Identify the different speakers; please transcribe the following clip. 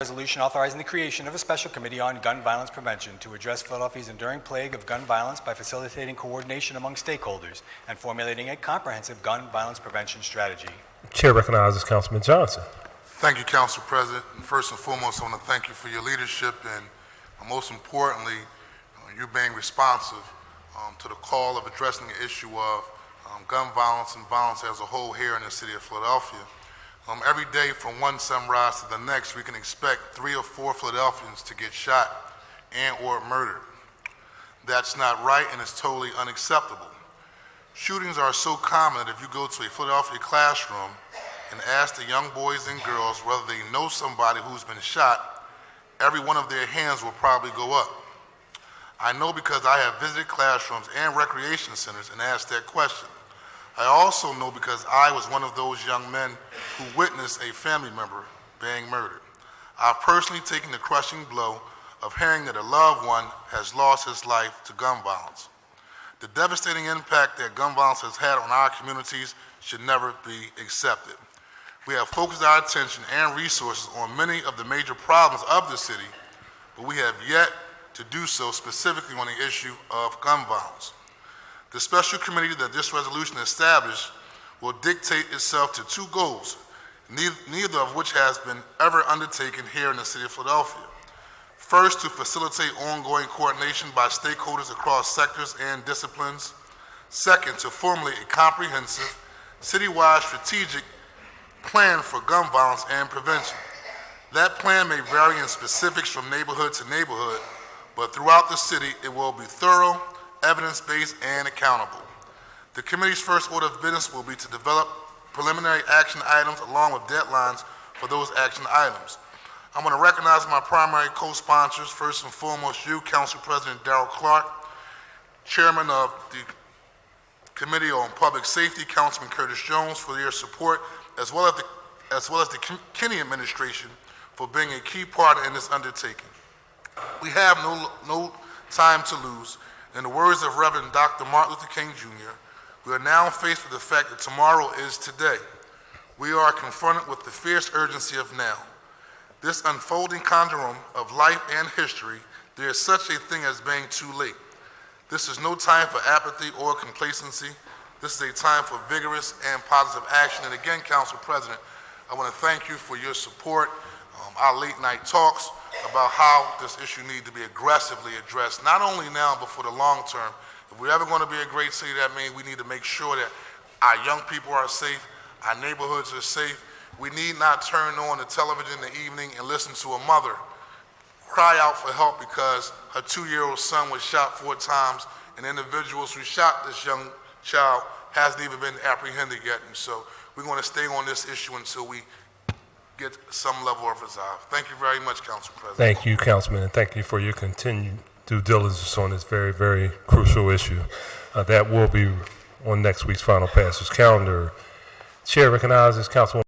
Speaker 1: Resolution authorizing the creation of a special committee on gun violence prevention to address Philadelphia's enduring plague of gun violence by facilitating coordination among stakeholders and formulating a comprehensive gun violence prevention strategy.
Speaker 2: Chair recognizes Councilman Johnson.
Speaker 3: Thank you, Council President. And first and foremost, I want to thank you for your leadership and most importantly, you being responsive to the call of addressing the issue of gun violence and violence as a whole here in the city of Philadelphia. Every day from one sunrise to the next, we can expect 3 or 4 Philadelphians to get shot and or murdered. That's not right and it's totally unacceptable. Shootings are so common that if you go to a Philadelphia classroom and ask the young boys and girls whether they know somebody who's been shot, every one of their hands will probably go up. I know because I have visited classrooms and recreation centers and asked that question. I also know because I was one of those young men who witnessed a family member being murdered. I've personally taken the crushing blow of hearing that a loved one has lost his life to gun violence. The devastating impact that gun violence has had on our communities should never be accepted. We have focused our attention and resources on many of the major problems of the city, but we have yet to do so specifically on the issue of gun violence. The special committee that this resolution established will dictate itself to 2 goals, neither of which has been ever undertaken here in the city of Philadelphia. First, to facilitate ongoing coordination by stakeholders across sectors and disciplines. Second, to formulate a comprehensive, citywide strategic plan for gun violence and prevention. That plan may vary in specifics from neighborhood to neighborhood, but throughout the city it will be thorough, evidence-based, and accountable. The committee's first order of business will be to develop preliminary action items along with deadlines for those action items. I'm going to recognize my primary co-sponsors, first and foremost you, Council President Darrell Clark, Chairman of the Committee on Public Safety, Councilman Curtis Jones, for their support, as well as the Kinney administration for being a key partner in this undertaking. We have no time to lose. In the words of Reverend Dr. Martin Luther King Jr., we are now faced with the fact that tomorrow is today. We are confronted with the fierce urgency of now. This unfolding continuum of life and history, there is such a thing as being too late. This is no time for apathy or complacency. This is a time for vigorous and positive action. And again, Council President, I want to thank you for your support. Our late night talks about how this issue needs to be aggressively addressed, not only now, but for the long term. If we're ever going to be a great city, that means we need to make sure that our young people are safe, our neighborhoods are safe. We need not turn on the television in the evening and listen to a mother cry out for help because her 2-year-old son was shot 4 times, and individuals who shot this young child hasn't even been apprehended yet. And so we're going to stay on this issue until we get some level of resolve. Thank you very much, Council President.
Speaker 2: Thank you, Councilman, and thank you for your continued due diligence on this very, very crucial issue. That will be on next week's final passage calendar. Chair recognizes Councilwoman